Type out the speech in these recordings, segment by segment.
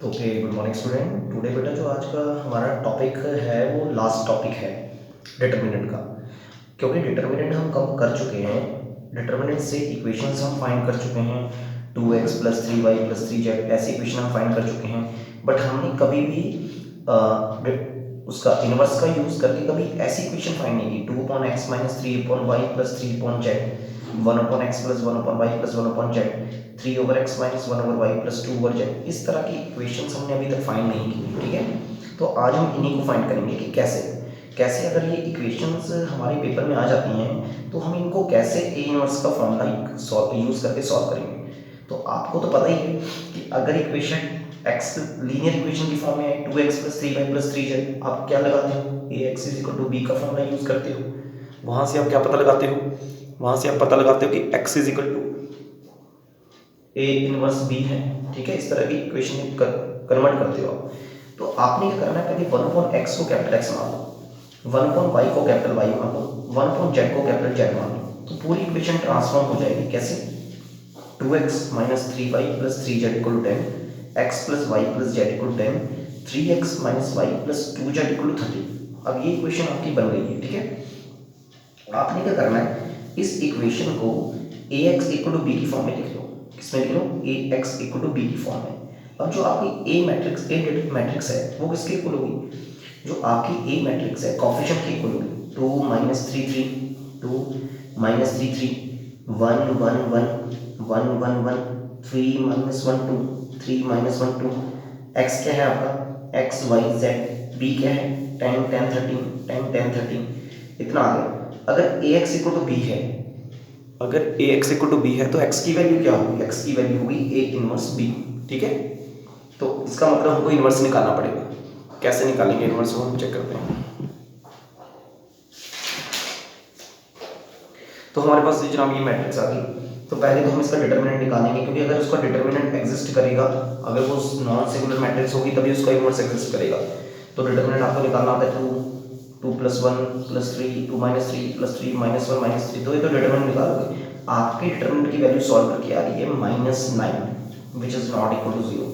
Okay, good morning student. Today बेटा जो आज का हमारा टॉपिक है वो लास्ट टॉपिक है डिटर्मिनेंट का। क्योंकि डिटर्मिनेंट हम कब कर चुके हैं, डिटर्मिनेंट से इक्वेशंस हम फाइंड कर चुके हैं 2x + 3y + 3z ऐसे इक्वेशन हम फाइंड कर चुके हैं। बट हमने कभी भी उसका इनवर्स का यूज़ करके कभी ऐसी इक्वेशन फाइंड नहीं की 2/x - 3/y + 3/z 1/x + 1/y + 1/z 3/x - 1/y + 2/z इस तरह की इक्वेशंस हमने अभी तक फाइंड नहीं की। ठीक है, तो आज हम इन्हीं को फाइंड करेंगे कि कैसे कैसे अगर ये इक्वेशंस हमारे पेपर में आ जाती हैं तो हम इनको कैसे ए इनवर्स का फॉर्मूला यूज़ करके सॉल्व करेंगे। तो आपको तो पता ही है कि अगर इक्वेशन एक्स लीनियर इक्वेशन की फॉर्म में है 2x + 3y + 3z, आप क्या लगाते हो, ax = b का फॉर्मूला यूज़ करते हो। वहाँ से आप क्या पता लगाते हो, वहाँ से आप पता लगाते हो कि x = a इनवर्स b है। ठीक है, इस तरह की इक्वेशन कन्वर्ट करते हो आप। तो आपने क्या करना है, पहले 1/x को कैपिटल X मान लो, 1/y को कैपिटल Y मान लो, 1/z को कैपिटल Z मान लो। तो पूरी इक्वेशन ट्रांसफॉर्म हो जाएगी कैसे, 2x - 3y + 3z = 10, x + y + z = 10, 3x - y + 2z = 30। अब ये इक्वेशन आपकी बन गई है। ठीक है, आपने क्या करना है, इस इक्वेशन को ax = b की फॉर्म में लिख लो। किसमें लिख लो, ax = b की फॉर्म में। अब जो आपकी ए मैट्रिक्स है वो किसके इक्वल होगी, जो आपकी ए मैट्रिक्स है कोफिशिएंट के इक्वल होगी। 2 - 3 3 2 - 3 3 1 1 1 1 1 1 3 - 1 2 3 - 1 2। x क्या है आपका, x y z, b क्या है 10 10 13 10 10 13। इतना आ गया। अगर ax = b है, अगर ax = b है तो x की वैल्यू क्या होगी, x की वैल्यू होगी a इनवर्स b। ठीक है, तो इसका मतलब हमको इनवर्स निकालना पड़ेगा। कैसे निकालेंगे इनवर्स को, हम चेक करते हैं। तो हमारे पास जनाब ये मैट्रिक्स आ गई। तो पहले तो हम इसका डिटर्मिनेंट निकालेंगे, क्योंकि अगर उसका डिटर्मिनेंट एग्जिस्ट करेगा, अगर वो नॉन सिंगुलर मैट्रिक्स होगी तभी उसका इनवर्स एग्जिस्ट करेगा। तो डिटर्मिनेंट आपको निकालना होता है 2 + 1 + 3 2 - 3 + 3 - 1 - 3। तो ये तो डिटर्मिनेंट निकालोगे, आपके डिटर्मिनेंट की वैल्यू सॉल्व करके आ रही है -9 which is not equal to 0।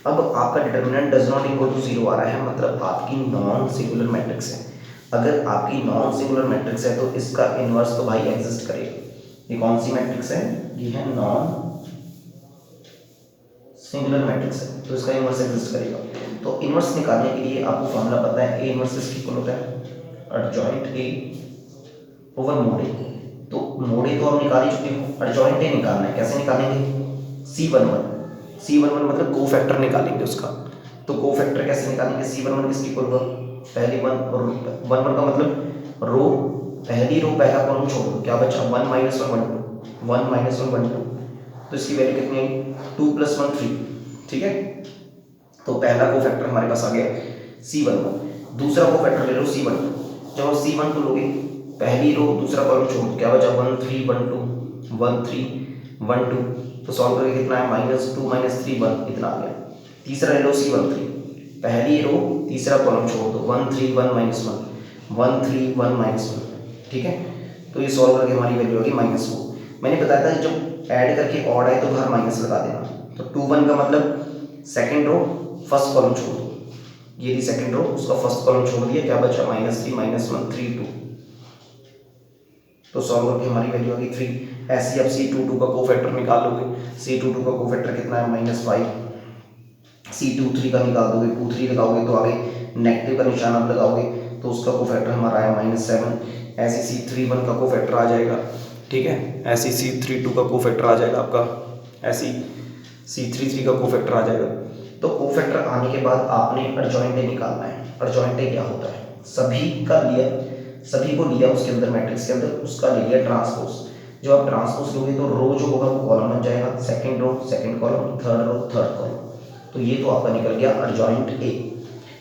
अब आपका determinant does not equal to 0 आ रहा है, मतलब आपकी नॉन सिंगुलर मैट्रिक्स है। अगर आपकी नॉन सिंगुलर मैट्रिक्स है तो इसका इनवर्स तो भाई एग्जिस्ट करेगा। ये कौन सी मैट्रिक्स है, ये है नॉन सिंगुलर मैट्रिक्स है, तो इसका इनवर्स एग्जिस्ट करेगा। तो इनवर्स निकालने के लिए आपको फॉर्मूला पता है, ए इनवर्स इसकी इक्वल होता है एडजॉइंट ए ओवर मोड ए। तो मोड ए तो हम निकाल ही चुके हो, एडजॉइंट ए निकालना है। कैसे निकालेंगे, C11 मतलब को फैक्टर निकालेंगे उसका। तो को फैक्टर कैसे निकालेंगे, C11 किसकी इक्वल होगा, पहली वन और 1 का मतलब रो, पहली रो पहला कॉलम छोड़ दो, क्या बचा 1 - 1 1 2 1 - 1 1 2। तो इसकी वैल्यू कितनी आई, 2 + 1 3। ठीक है, तो पहला को फैक्टर हमारे पास आ गया C11। दूसरा को फैक्टर ले लो C12। जब आप C12 लोगे, पहली रो दूसरा कॉलम छोड़ दो, क्या बचा 1 3 1 2 1 3 1 2। तो सॉल्व करके कितना है, -2 - 3 1, इतना आ गया। तीसरा ले लो C13, पहली रो तीसरा कॉलम छोड़ दो, 1 3 1 - 1 1 3 1 - 1। ठीक है, तो ये सॉल्व करके हमारी वैल्यू आ गई -4। मैंने बताया था जब ऐड करके ऑड आए तो बाहर माइनस लगा देना। तो 2 1 का मतलब सेकंड रो फर्स्ट कॉलम छोड़ दो, ये थी सेकंड रो, उसका फर्स्ट कॉलम छोड़ दिया, क्या बचा -3 -1 3 2। तो सॉल्व करके हमारी वैल्यू आ गई 3। ऐसे आप C22 का कोफैक्टर निकाल लोगे। C22 का कोफैक्टर कितना है, -5। C23 का निकाल दोगे, 23 लगाओगे तो आगे नेगेटिव का निशान आप लगाओगे, तो उसका कोफैक्टर हमारा आया -7। ऐसे C31 का कोफैक्टर आ जाएगा। ठीक है, ऐसे C32 का कोफैक्टर आ जाएगा आपका, ऐसी C33 का कोफैक्टर आ जाएगा। तो कोफैक्टर आने के बाद आपने एडजॉइंट ए निकालना है। एडजॉइंट ए क्या होता है, सभी का लिया, सभी को लिया उसके अंदर मैट्रिक्स के अंदर, उसका ले लिया ट्रांसपोज। जब आप ट्रांसपोज लोगे तो रो जो होगा वो कॉलम बन जाएगा, second row second column, third row third column. तो ये तो आपका निकल गया एडजॉइंट ए।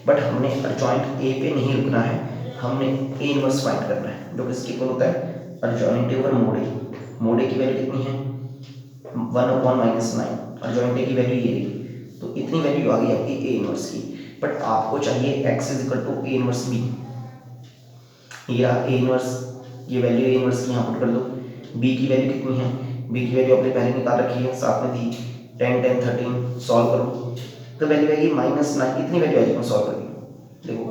बट हमने एडजॉइंट ए पे नहीं रुकना है, हमने ए इनवर्स फाइंड करना है, जो किसके इक्वल होता है, adjoint A over mod A. Mod A की वैल्यू कितनी है, 1/-9। एडजॉइंट ए की वैल्यू ये रही, तो इतनी वैल्यू आ गई आपकी ए इनवर्स की। बट आपको चाहिए x = a इनवर्स b। ये रहा ए इनवर्स, ये वैल्यू ए इनवर्स की यहाँ पुट कर दो। b की वैल्यू कितनी है, b की वैल्यू आपने पहले निकाल रखी है, साथ में थी 10 10 13। सॉल्व करो, तो वैल्यू आएगी -9, इतनी वैल्यू आएगी। सॉल्व करिए, देखो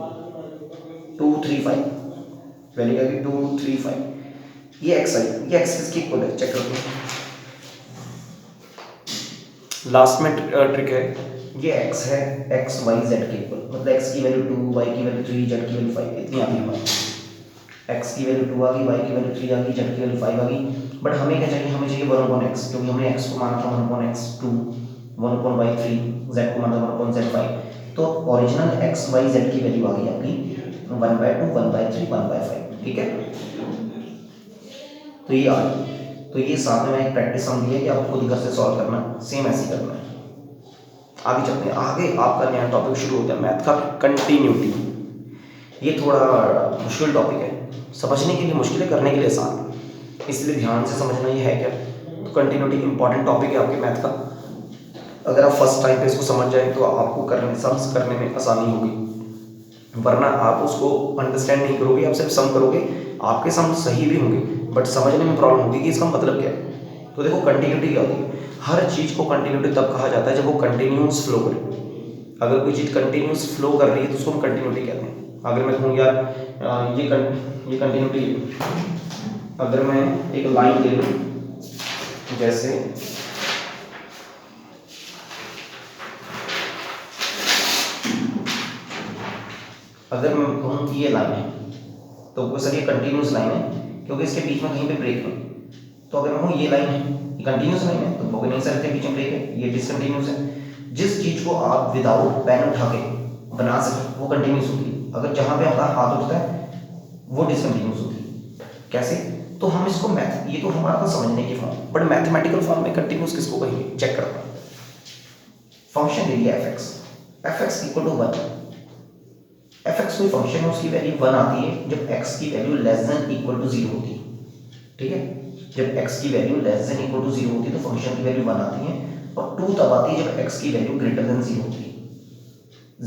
235 वैल्यू आएगी 235। ये एक्स आई, ये एक्स किसकी इक्वल है चेक करते हैं। लास्ट में ट्रिक है, ये x है x y z के इक्वल, मतलब x की वैल्यू 2, y की वैल्यू 3, z की वैल्यू 5, इतनी आ गई हमारी। x की वैल्यू 2 आ गई, y की वैल्यू 3 आ गई, z की वैल्यू 5 आ गई। बट हमें क्या चाहिए, हमें चाहिए 1/x, क्योंकि हमने x को माना था 1/x2, 1/y3, z को माना 1/z5। तो ओरिजिनल x y z की वैल्यू आ गई आपकी 1/2, 1/3, 1/5, ठीक है। तो ये आ गई। तो ये साथ में एक प्रैक्टिस हम दिया कि आप खुद घर से सॉल्व करना, सेम ऐसे ही करना है। आगे चलते हैं, आगे आपका नया टॉपिक शुरू होता है मैथ का, कंटिन्यूटी। ये थोड़ा मुश्किल टॉपिक है, समझने के लिए मुश्किल है, करने के लिए आसान, इसलिए ध्यान से समझना ये है क्या। तो कंटिन्यूटी इंपॉर्टेंट टॉपिक है आपके मैथ का। अगर आप फर्स्ट टाइम पे इसको समझ जाए तो आपको सम्स करने में आसानी होगी, वरना आप उसको अंडरस्टैंड नहीं करोगे, आप सिर्फ सम करोगे, आपके सम सही भी होंगे बट समझने में प्रॉब्लम होगी कि इसका मतलब क्या है। तो देखो कंटिन्यूटी क्या होती है, हर चीज़ को कंटिन्यूटी तब कहा जाता है जब वो कंटिन्यूस फ्लो करे। अगर कोई चीज़ कंटिन्यूस फ्लो कर रही है तो उसको हम कंटिन्यूटी कहते हैं। अगर मैं कहूँ यार ये कंटिन्यूटी है, अगर मैं एक लाइन ले लूँ, जैसे अगर मैं कहूँ कि ये लाइन है तो सर ये कंटिन्यूस लाइन है क्योंकि इसके बीच में कहीं पे ब्रेक है। तो अगर मैं कहूँ ये लाइन है, ये कंटिन्यूस लाइन है, तो बोगे नहीं सर इसके बीच में ब्रेक है, ये डिसकंटिन्यूस है। जिस चीज़ को आप विदाउट पेन उठा के बना सकें वो कंटिन्यूस होती है, अगर जहाँ पे आपका हाथ उठता है वो डिसकंटिन्यूस होती है। कैसे? तो हम इसको मैथ, ये तो हमारा था समझने की फॉर्म, बट मैथमेटिकल फॉर्म में कंटिन्यूस किसको कहेंगे चेक करते हैं। फंक्शन ले लिया f x equal to 1। F x कोई फंक्शन है, उसकी वैल्यू 1 आती है जब x की value less than equal to 0 होती है, ठीक है। जब x की value less than equal to 0 होती है तो फंक्शन की वैल्यू 1 आती है, और 2 तब आती है जब x की वैल्यू ग्रेटर देन 0 होती है।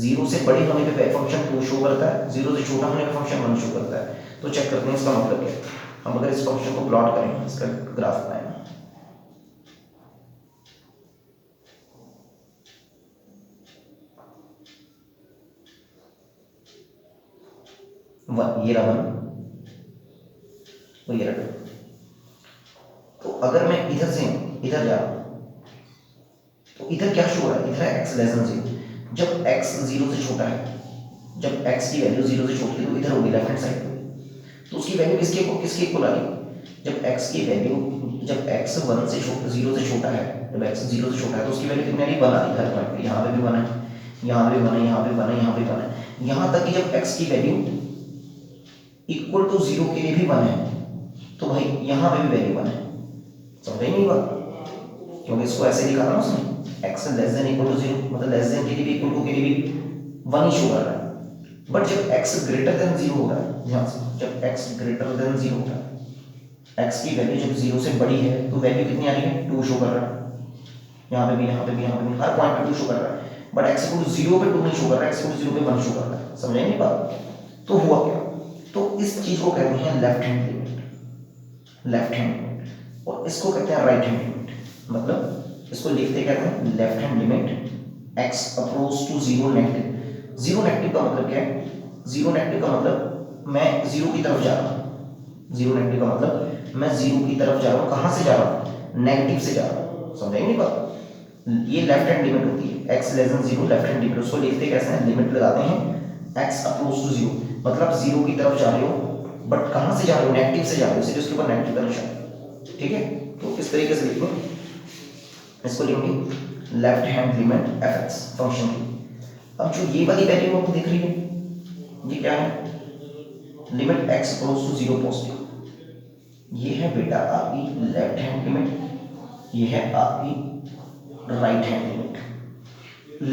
0 से बड़ी होने पे फंक्शन 2 शो करता है, 0 से छोटा होने पे फंक्शन 1 शो करता है। तो चेक करते हैं इसका मतलब क्या है। हम अगर इस फंक्शन को प्लॉट करें, इसका ग्राफ बनाएं, ये रहा 1 और ये रहा 2। तो अगर मैं इधर से इधर जा रहा हूँ तो इधर क्या शो हो रहा है, इधर है x लेस देन 0। जब x 0 से छोटा है, जब x की वैल्यू 0 से छोटी है तो इधर होगी लेफ्ट हैंड साइड पे, तो उसकी वैल्यू किसके इक्वल आ रही है। जब x की वैल्यू, जब x 1 से छोटा 0 से छोटा है, जब x 0 से छोटा है तो उसकी वैल्यू कितनी आ रही है, 1 आ रही है हर पॉइंट पे। यहाँ पे भी 1 है, यहाँ पे 1 है, यहाँ पे 1 है, यहाँ पे 1 है, यहाँ तक कि जब x की वैल्यू इक्वल टू 0 के लिए भी 1 है तो भाई यहाँ पे भी वैल्यू 1 है। समझ नहीं बात, क्योंकि इसको ऐसे लिखा था ना उसने, x less than equal to 0, मतलब लेस देन के लिए भी इक्वल टू के लिए भी 1 ही शो कर रहा है। बट जब x ग्रेटर देन 0 हो रहा है, ध्यान से, जब x ग्रेटर देन 0 हो रहा है, x की वैल्यू जब 0 से बड़ी है तो वैल्यू कितनी आ रही है, 2 शो कर रहा है। यहाँ पे भी, यहाँ पे भी, यहाँ पे भी, हर पॉइंट पे 2 शो कर रहा है। बट x इक्वल टू 0 पे 2 नहीं शो कर रहा है, x इक्वल टू 0 पे 1 शो कर रहा है। समझ नहीं बात? तो हुआ क्या, तो इस चीज को कहते हैं left hand limit, left hand limit, और इसको कहते हैं राइट हैंड लिमिट। मतलब इसको लिखते कहते हैं left hand limit x approach to 0 negative. 0 negative का मतलब क्या है, 0 नेगेटिव का मतलब मैं 0 की तरफ जा रहा हूँ। 0 नेगेटिव का मतलब मैं 0 की तरफ जा रहा हूँ। कहाँ से जा रहा हूँ, नेगेटिव से जा रहा हूँ। समझेंगे बात? ये लेफ्ट हैंड लिमिट होती है, x less then 0 left hand limit. उसको लिखते कैसे हैं, लिमिट लगाते हैं x अप्रोच टू 0, मतलब 0 की तरफ जा रहे हो, बट कहाँ से जा रहे हो, नेगेटिव से जा रहे हो, इसलिए उसके ऊपर नेगेटिव का निशान। ठीक है, तो इस तरीके से लिखो, इसको लिखेंगे left hand limit F x function की। अब जो ये वाली वैल्यू आपको दिख रही है, ये क्या है, limit x approach to 0 positive. ये है बेटा आपकी लेफ्ट हैंड लिमिट, ये है आपकी right hand limit.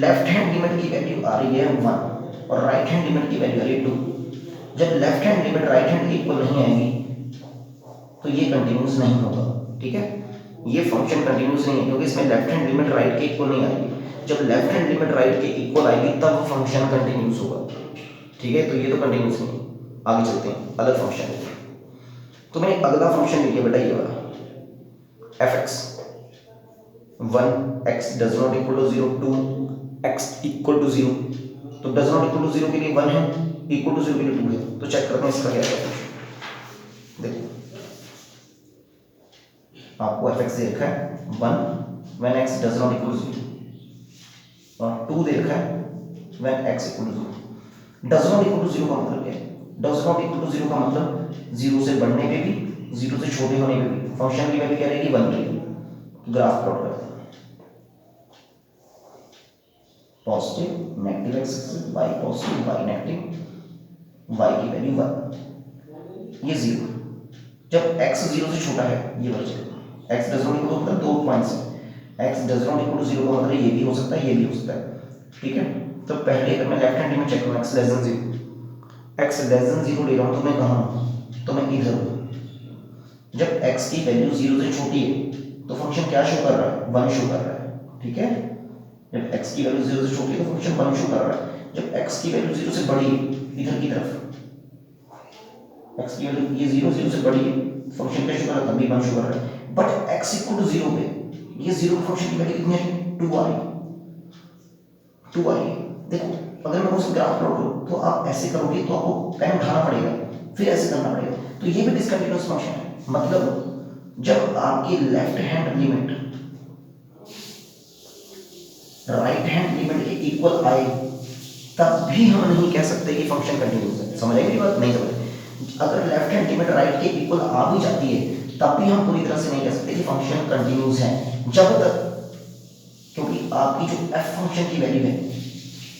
Left hand limit की वैल्यू आ रही है 1 और राइट हैंड लिमिट की वैल्यू आ रही है 2। जब left hand limit right hand की इक्वल नहीं आएगी तो ये कंटिन्यूस नहीं होगा। ठीक है, ये फंक्शन कंटिन्यूस नहीं है क्योंकि इसमें लेफ्ट हैंड लिमिट राइट के इक्वल नहीं आएगी। जब लेफ्ट हैंड लिमिट राइट के इक्वल आएगी तब फंक्शन कंटिन्यूस होगा। ठीक है, तो ये तो कंटिन्यूस नहीं। आगे चलते हैं, अलग फंक्शन लेते हैं। तो मैंने अगला फंक्शन लिया बेटा ये वाला F X 1 x does not equal to 0 2 X equal to zero, तो does not equal to zero के लिए 1 है, इक्वल टू जीरो के लिए 2 है। तो चेक करते हैं इसका क्या है। देखो आपको एफ एक्स दे रखा है 1 when x does not equal to zero, और 2 दे रखा है when x equal to zero. Does not equal to zero का मतलब क्या है? Does not equal to zero का मतलब जीरो से बढ़ने पे भी जीरो से छोटे होने पे भी फंक्शन की वैल्यू क्या रहेगी? 1 रहेगी। ग्राफ प्लॉट करते हैं, positive negative x axis, y positive y negative, y की वैल्यू 1, ये 0। जब x 0 से छोटा है, ये virtual x does not equal to मतलब 2 पॉइंट्स है, x does not equal to 0 का मतलब ये भी हो सकता है, ये भी हो सकता है, ठीक है। तो पहले अगर मैं लेफ्ट हैंड में चेक करूँ x less then 0, x less then 0 ले रहा हूँ तो मैं कहाँ हूँ? तो मैं इधर हूँ। जब x की वैल्यू 0 से छोटी है तो फंक्शन क्या शो कर रहा है? 1 शो कर रहा है, ठीक है। जब x की वैल्यू 0 से छोटी है तो फंक्शन 1 शो कर रहा है। जब x की वैल्यू 0 से बड़ी है, इधर की तरफ x की वैल्यू ये 0 से बड़ी है, फंक्शन क्या शो कर रहा है? तभी 1 शो कर रहा है। बट x इक्वल टू 0 पे ये 0 फंक्शन की वैल्यू कितनी है? 2 आ रही, 2 आ रही है। देखो अगर मैं उस ग्राफ प्लॉट करूं तो आप ऐसे करोगे तो आपको पेन उठाना पड़ेगा, फिर ऐसे करना पड़ेगा, तो ये भी डिसकंटिन्यूअस फंक्शन है। मतलब जब आपकी left hand limit right hand limit के इक्वल आए तब भी हम नहीं कह सकते कि फंक्शन कंटिन्यूअस है। समझ आई मेरी बात? नहीं समझ? अगर लेफ्ट हैंड लिमिट राइट के इक्वल आ भी जाती है तब भी हम पूरी तरह से नहीं कह सकते कि फंक्शन कंटिन्यूअस है, जब तक, क्योंकि आपकी जो एफ फंक्शन की वैल्यू है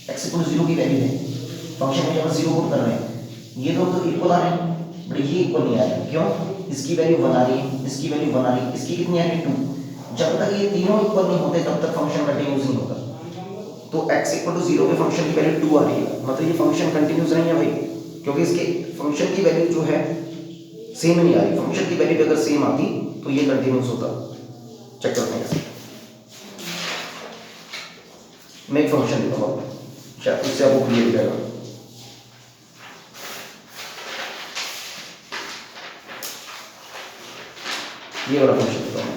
एक्स इक्वल टू 0 की वैल्यू है, फंक्शन में जब 0 पुट कर रहे हैं ये दोनों तो इक्वल आ रहे हैं, बट ये इक्वल नहीं आ रही। क्यों? इसकी वैल्यू 1 आ रही है, इसकी वैल्यू 1 आ रही है, इसकी कितनी आ रही है? 2। जब तक ये तीनों इक्वल नहीं होते तब तक फंक्शन कंटिन्यूअस नहीं होता। तो x इक्वल टू 0 पे फंक्शन की वैल्यू 2 आ रही है, मतलब ये फंक्शन कंटिन्यूअस नहीं है भाई, क्योंकि इसके फंक्शन की वैल्यू जो है सेम नहीं आ रही। फंक्शन की वैल्यू अगर सेम आती तो ये कंटिन्यूअस होता। चेक करते हैं, मैं एक फंक्शन देता हूँ, शायद उससे आपको क्लियर हो जाएगा। ये वाला फंक्शन देता हूँ,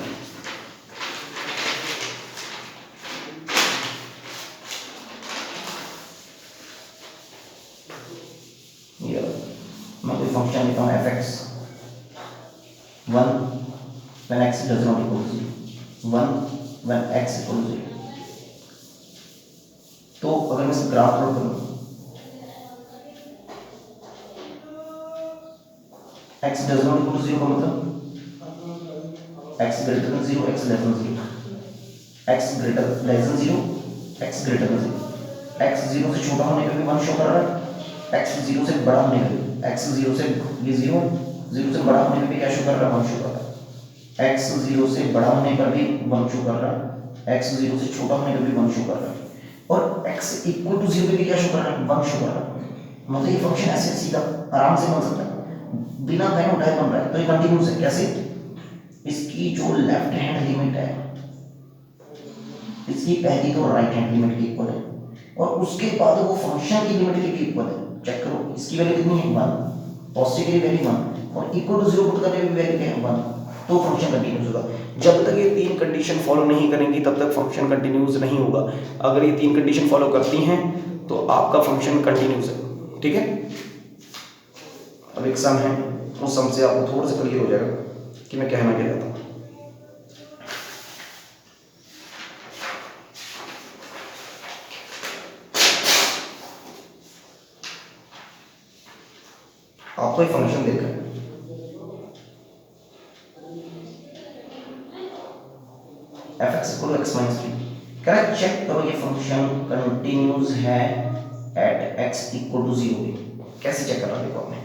ये मैं कोई फंक्शन लेता हूँ F X 1 when x does not equal to 0, 1 when x equal to 0। तो अगर मैं इसका ग्राफ प्लॉट करूँ, x does not equal to 0 का मतलब x greater than 0, x less than 0, x greater less than 0, x greater than 0, x 0 से छोटा होने पर भी 1 शो कर रहा है, x 0 से बड़ा होने पर भी, x 0 से ये 0 से बड़ा होने पर भी क्या शो कर रहा है? 1 शो कर रहा है। x 0 से बड़ा होने पर भी 1 शो कर रहा है, x 0 से छोटा होने पर भी 1 शो कर रहा है, और x इक्वल टू 0 पे भी क्या शो कर रहा है? 1 शो कर रहा है। मतलब ये फंक्शन ऐसे सीधा आराम से बन सकता है, बिना पेन उठाए बन रहा है, तो ये कंटिन्यूअस है। कैसे? इसकी जो लेफ्ट हैंड लिमिट है इसकी पहली तो राइट हैंड लिमिट के इक्वल है, और उसके बाद वो फंक्शन की लिमिट के भी इक्वल है। चेक करो इसकी वैल्यू कितनी है? 1, पॉजिटिव की वैल्यू 1, और इक्वल टू 0 पुट करने पे वैल्यू क्या है? 1, तो फंक्शन कंटिन्यूअस होगा। जब तक ये तीन कंडीशन फॉलो नहीं करेंगी तब तक फंक्शन कंटिन्यूअस नहीं होगा। अगर ये तीन कंडीशन फॉलो करती हैं तो आपका फंक्शन कंटिन्यूअस है, ठीक है। अब एक सम है, उस सम से आपको थोड़ा सा क्लियर हो जाएगा कि मैं कहना क्या चाहता हूँ। आपको एक फंक्शन देखा है, f x equal to x minus 3। Correct? Check करो ये फंक्शन कंटिन्यूअस है एट एक्स इक्वल टू 0 पे। कैसे चेक करना? देखो आपने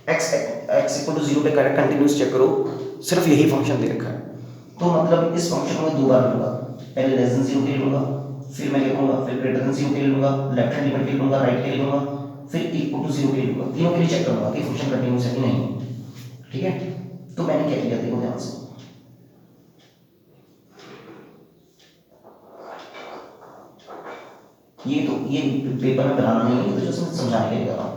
एक्स इक्वल टू 0 पे करेक्ट कंटिन्यूअस चेक करो, सिर्फ यही फंक्शन दे रखा है, तो मतलब इस फंक्शन को मैं दो बार लूंगा, पहले लेस देन 0 के लिए लूंगा, फिर मैं लिखूंगा, फिर ग्रेटर देन 0 के लिए लूंगा, लेफ्ट हैंड लिमिट के लिए लूंगा, राइट के लिए लूंगा, फिर इक्वल टू 0 के लिए लूंगा। तीनों के लिए चेक करूंगा कि फंक्शन कंटिन्यूअस है कि नहीं, ठीक है। तो मैंने क्या किया देखो ध्यान से, ये पेपर में बनाना नहीं है, तो जस्ट मैं समझाने के लिए कर रहा हूँ।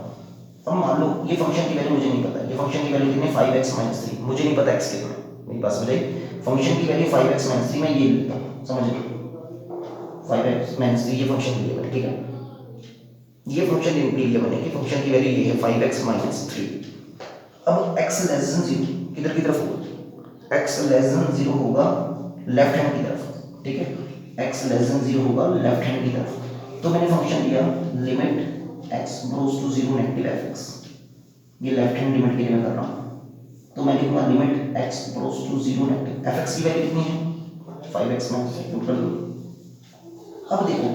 अब मान लो ये फंक्शन की वैल्यू मुझे नहीं पता है, ये फंक्शन की वैल्यू कितनी है? 5x माइनस 3, मुझे नहीं पता x कितना है, मेरी बात समझ आई? फंक्शन की वैल्यू 5x माइनस 3 मैं ये लेता हूँ, समझ लो 5x माइनस 3 ये फंक्शन लिया मैंने, ठीक है, ये फंक्शन लिया मैंने कि फंक्शन की वैल्यू ये है 5x माइनस 3। अब x लेस देन 0 किधर की तरफ होगा, x लेस देन 0 होगा लेफ्ट हैंड की तरफ, ठीक है, x लेस देन 0 होगा लेफ्ट हैंड की तरफ। तो मैंने फंक्शन लिया limit x goes to 0 negative fx, ये लेफ्ट हैंड लिमिट के लिए मैं कर रहा हूँ। तो मैं लिखूंगा limit x goes to 0 negative fx की वैल्यू कितनी है 5x में सब्स्टिट्यूट कर दो। अब देखो,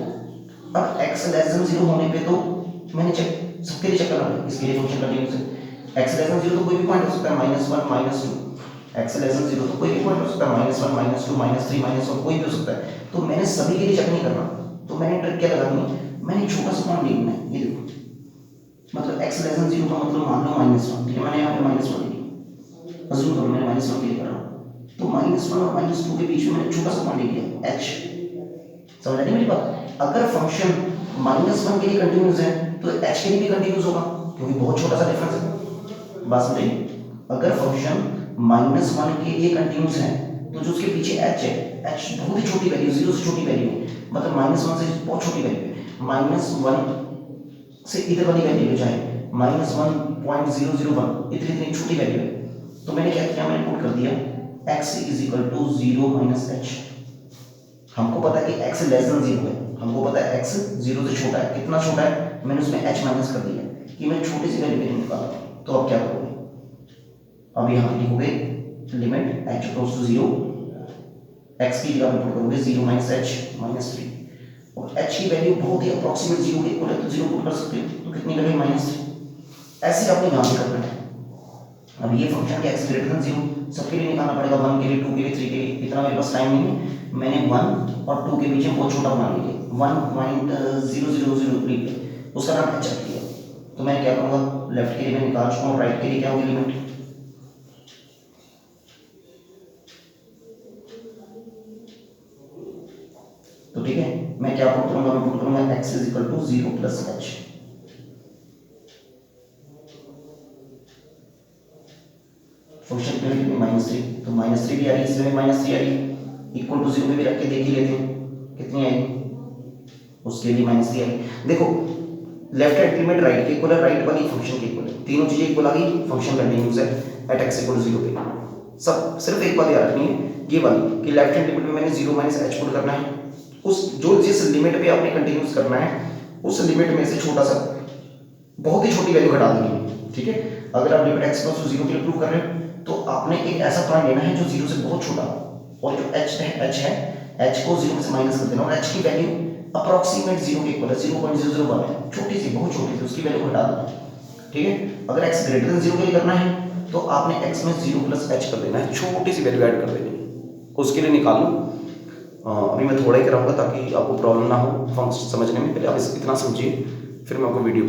अब x लेस देन 0 होने पे तो मैंने चेक सबके लिए चेक करना है, इसके लिए फंक्शन कंटिन्यूअस है। x लेस देन 0 तो कोई भी पॉइंट हो सकता है -1 -2, x लेस देन 0 तो कोई भी पॉइंट हो सकता है -1 -2 -3 -1 कोई भी हो सकता है। तो मैंने सभी के लिए चेक नहीं करना, तो मैंने ट्रिक क्या लगानी है, मैंने छोटा सा पॉइंट लेना है, ये देखो, मतलब x लेस देन 0 का मतलब मान लो -1, ठीक है, मैंने यहाँ पे -1 लिया, अज्यूम करो मैंने -1 के लिए कर रहा हूँ, तो -1 और -2 के बीच में मैंने छोटा सा पॉइंट लिया h। समझ आ रही मेरी बात? अगर फंक्शन -1 के लिए कंटिन्यूअस है तो h के लिए भी कंटिन्यूअस होगा, क्योंकि बहुत छोटा सा डिफरेंस है। बात समझिए, अगर फंक्शन -1 के लिए कंटिन्यूअस है तो जो उसके पीछे h है, h बहुत ही छोटी वैल्यू, 0 से छोटी वैल्यू है, मतलब -1 से बहुत छोटी वैल्यू है, -1 से इधर वाली वैल्यू जो है -1.001 इतनी छोटी वैल्यू है। तो मैंने क्या किया, मैंने पुट कर दिया x is equal to 0 minus h। हमको पता है कि x लेस देन 0 है, हमको पता है x 0 से छोटा है, कितना छोटा है, मैंने उसमें h माइनस कर दिया कि मैं छोटी सी वैल्यू के लिए निकाला। तो अब क्या करोगे, अब यहाँ पे लिखोगे limit h goes to 0, x की जगह पे पुट करोगे 0 माइनस h माइनस 3, और h की वैल्यू बहुत ही अप्रोक्सीमेट 0 के इक्वल है, तो 0 पुट कर सकते हो, तो कितनी लगेगी -3। ऐसे आपने यहाँ पे करना है। अब ये फंक्शन के x ग्रेटर देन 0 सबके लिए निकालना पड़ेगा, 1 के लिए, 2 के लिए, 3 के लिए, इतना मेरे पास टाइम नहीं है, मैंने 1 और 2 के बीच में बहुत छोटा बना लिया, 1.000 लिख लिया, उसका नाम h रख लिया। तो मैं क्या करूँगा, लेफ्ट के लिए मैं निकाल चुका हूँ, राइट के लिए क्या होगी लिमिट, तो ठीक है, मैं क्या पुट करूँगा, मैं पुट करूँगा x is equal to 0 plus h। Function की वैल्यू -3, तो -3 भी आ रही है, इसमें -3 आ रही है, इक्वल टू 0 पे भी रख के देख ही लेते हैं कितनी आएगी, उसके लिए -3 आई। देखो लेफ्ट हैंड लिमिट राइट के इक्वल है, राइट वाली फंक्शन के इक्वल है, तीनों चीजें इक्वल आ गई, फंक्शन कंटिन्यूअस है एट x इक्वल 0 पे। सब सिर्फ एक बात याद रखनी है, ये वाली कि लेफ्ट हैंड लिमिट में मैंने 0 माइनस h पुट करना है, उस जो जिस लिमिट पे आपने कंटिन्यूअस करना है उस लिमिट में से छोटा सा बहुत ही छोटी वैल्यू घटा देनी है, ठीक है। अगर आप लिमिट x + 0 के लिए प्रूव कर रहे हो तो आपने एक ऐसा पॉइंट लेना है जो 0 से बहुत छोटा, और जो h है h को 0 से माइनस कर देना, और h की वैल्यू अप्रोक्सीमेट 0 के इक्वल है, 0.001 है, छोटी सी, बहुत छोटी सी, उसकी वैल्यू घटा देना, ठीक है। अगर x ग्रेटर देन 0 के लिए करना है तो आपने x में 0 प्लस h कर देना है, छोटी सी वैल्यू ऐड कर देनी है, उसके लिए निकाल लो। अभी मैं थोड़ा ही कराऊंगा ताकि आपको प्रॉब्लम ना हो फंक्शन समझने में, पहले आप इतना समझिए, फिर मैं आपको वीडियो